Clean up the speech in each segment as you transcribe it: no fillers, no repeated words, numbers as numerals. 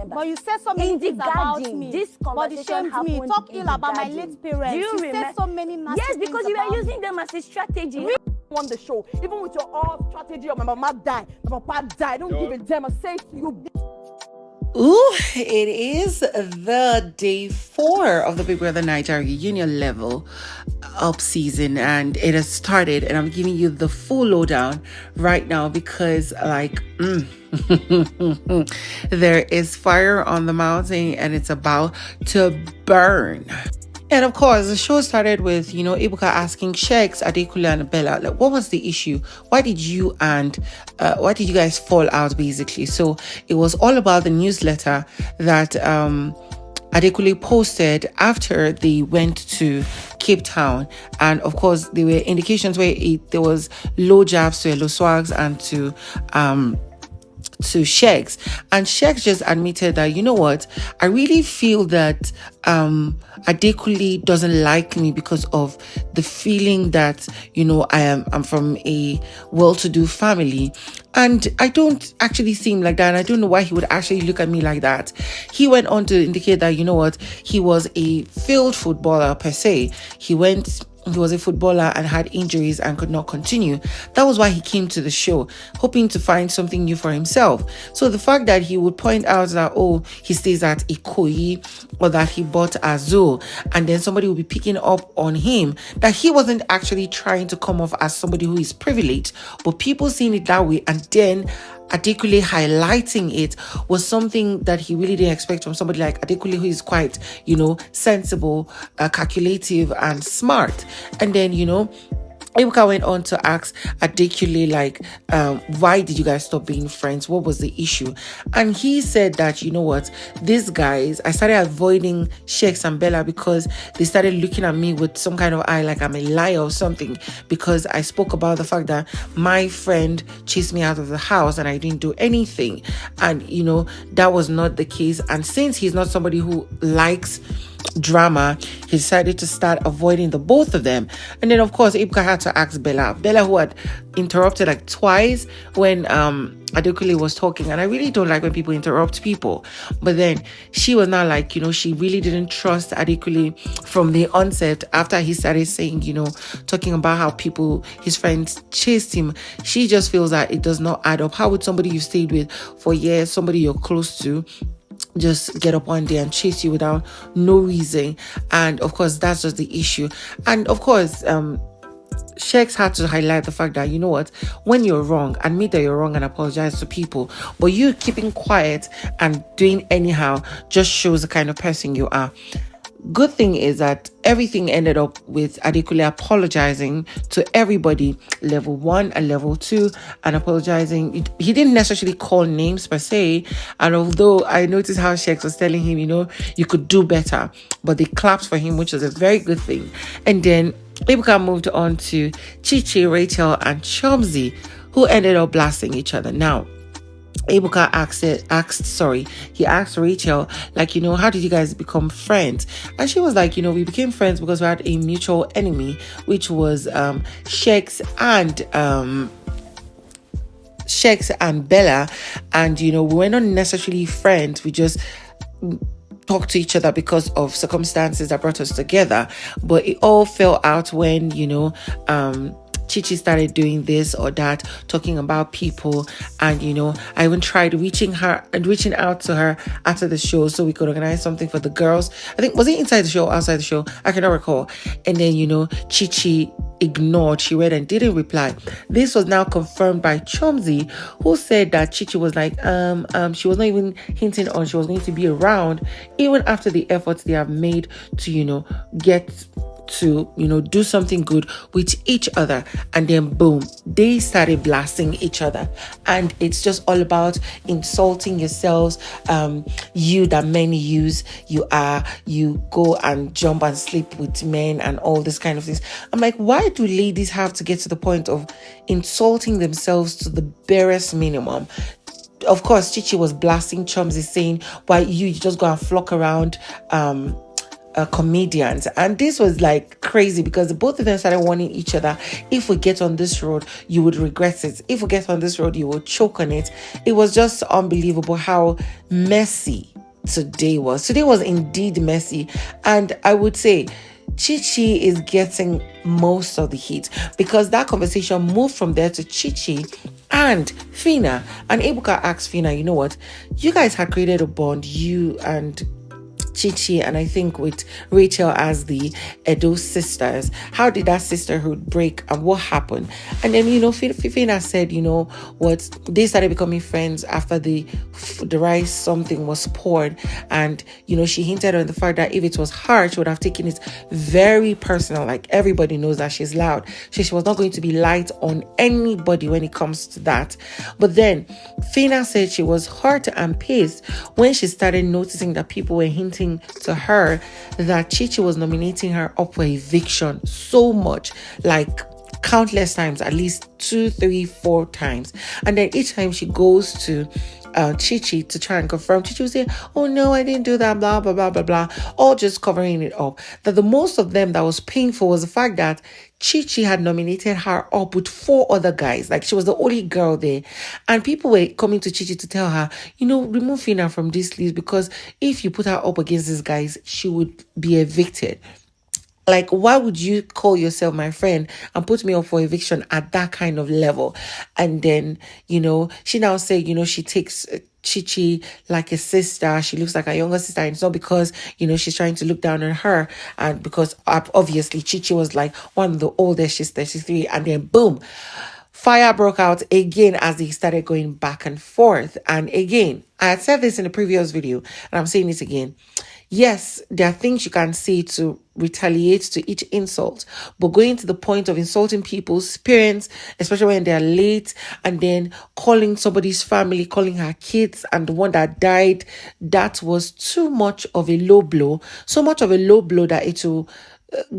members. But you said so many in the things about garden, me. this conversation happened. Me. Talk ill about garden. my late parents. Do you remember? Said so many nasty yes, because you were using them as a strategy. Really on the show, even with your all strategy of my mama died, my papa died. Don't give a damn. I say to you. Ooh, it is the day 4 of the Big Brother Nigeria Union level up season, and it has started, and I'm giving you the full lowdown right now because there is fire on the mountain and it's about to burn. And of course, the show started with, Ebuka asking sheggz, Adekunle, and Bella, like, what was the issue? Why did you guys fall out, basically? So it was all about the newsletter that Adekunle posted after they went to Cape Town. And of course, there were indications where there was low jabs to eloswags and to sheggz, and sheggz just admitted that, you know what, I really feel that Adekunle doesn't like me because of the feeling that, I'm from a well-to-do family, and I don't actually seem like that, and I don't know why he would actually look at me like that. He went on to indicate that, you know what, he was a failed footballer per se. He was a footballer and had injuries and could not continue. That was why he came to the show, hoping to find something new for himself. So the fact that he would point out that, he stays at Ikoyi, or that he bought Azul, and then somebody will be picking up on him, that he wasn't actually trying to come off as somebody who is privileged, but people seeing it that way, and then Adekunle highlighting it was something that he really didn't expect from somebody like Adekunle, who is quite, sensible, calculative, and smart. And then, Ebuka went on to ask Adekunle, like, why did you guys stop being friends? What was the issue? And he said that, you know what, these guys, I started avoiding sheggz and Bella because they started looking at me with some kind of eye like I'm a liar or something, because I spoke about the fact that my friend chased me out of the house and I didn't do anything. And, that was not the case. And since he's not somebody who likes drama, he decided to start avoiding the both of them. And then of course Ebuka had to ask Bella, who had interrupted like twice when Adekunle was talking, and I really don't like when people interrupt people, but then she was not like, she really didn't trust Adekunle from the onset. After he started saying, talking about how his friends chased him, she just feels that it does not add up. How would somebody you stayed with for years, somebody you're close to, just get up one day and chase you without no reason? And of course, that's just the issue. And of course, sheggz had to highlight the fact that, you know what, when you're wrong, admit that you're wrong and apologize to people. But you keeping quiet and doing anyhow just shows the kind of person you are. Good thing is that everything ended up with Adekunle apologizing to everybody, level 1 and level 2, and apologizing. He didn't necessarily call names per se, and although I noticed how sheggz was telling him, you could do better, but they clapped for him, which was a very good thing. And then Ebuka moved on to Chichi, Rachel, and Chomzi, who ended up blasting each other. Now, Ebuka asked Rachel, like, how did you guys become friends? And she was like, we became friends because we had a mutual enemy, which was sheggz and Bella. And, we were not necessarily friends. We just talked to each other because of circumstances that brought us together. But it all fell out when, Chichi started doing this or that, talking about people, and I even tried reaching out to her after the show so we could organize something for the girls. I think, was it inside the show or outside the show? I cannot recall. And then Chichi ignored, she read and didn't reply. This was now confirmed by Chomzi, who said that Chichi was like, she was not even hinting on she was going to be around even after the efforts they have made to get to do something good with each other. And then boom, they started blasting each other, and it's just all about insulting yourselves. You that men use, you go and jump and sleep with men and all this kind of things. I'm like, why do ladies have to get to the point of insulting themselves to the barest minimum? Of course, Chichi was blasting Chomzi, saying, why you just go and flock around comedians, and this was like crazy because both of them started warning each other, if we get on this road you would regret it, if we get on this road you will choke on it. It was just unbelievable how messy today was indeed messy. And I would say Chichi is getting most of the heat because that conversation moved from there to Chichi and Phyna. And Ebuka asked Phyna, you know what, you guys had created a bond, you and Chichi, and I think with Rachel as the Edo sisters. How did that sisterhood break and what happened? And then, Phyna said, what, they started becoming friends after the rice something was poured. And, she hinted on the fact that if it was her, she would have taken it very personal. Like, everybody knows that she's loud. She was not going to be light on anybody when it comes to that. But then Phyna said she was hurt and pissed when she started noticing that people were hinting to her that Chichi was nominating her up for eviction so much, like countless times, at least 2, 3, 4 times. And then each time she goes to Chichi to try and confirm, Chichi will say, oh no, I didn't do that, blah blah blah blah blah, all just covering it up. That the most of them that was painful was the fact that Chichi had nominated her up with 4 other guys. Like, she was the only girl there. And people were coming to Chichi to tell her, remove Phyna from this list because if you put her up against these guys, she would be evicted. Like, why would you call yourself my friend and put me up for eviction at that kind of level? And then, she now said, she takes Chichi like a sister. She looks like a younger sister. And it's not because, she's trying to look down on her. And because obviously Chichi was like one of the oldest, she's 33. And then boom, fire broke out again as they started going back and forth. And again, I had said this in the previous video and I'm saying it again. Yes, there are things you can say to retaliate to each insult, but going to the point of insulting people's parents, especially when they're late, and then calling somebody's family, calling her kids and the one that died, that was too much of a low blow. So much of a low blow that it will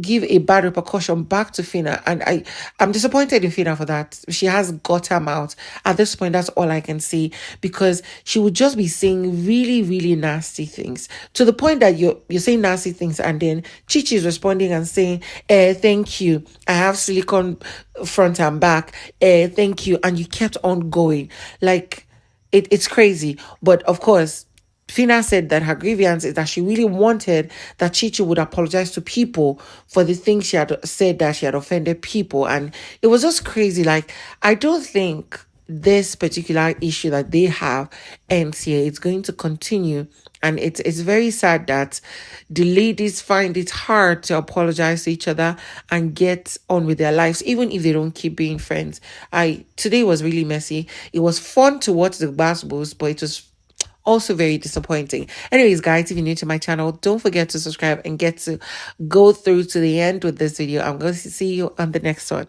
give a bad repercussion back to Phyna. And I'm disappointed in Phyna for that. She has got her mouth. At this point, that's all I can say, because she would just be saying really, really nasty things to the point that you're saying nasty things and then Chichi is responding and saying, thank you. I have silicone front and back. Thank you. And you kept on going. Like, it's crazy. But of course, Phyna said that her grievance is that she really wanted that Chichi would apologize to people for the things she had said, that she had offended people. And it was just crazy. Like, I don't think this particular issue that they have ends here. It's going to continue. And it's very sad that the ladies find it hard to apologize to each other and get on with their lives, even if they don't keep being friends. Today was really messy. It was fun to watch the basketballs, but it was also very disappointing. Anyways, guys, if you're new to my channel, don't forget to subscribe and get to go through to the end with this video. I'm going to see you on the next one.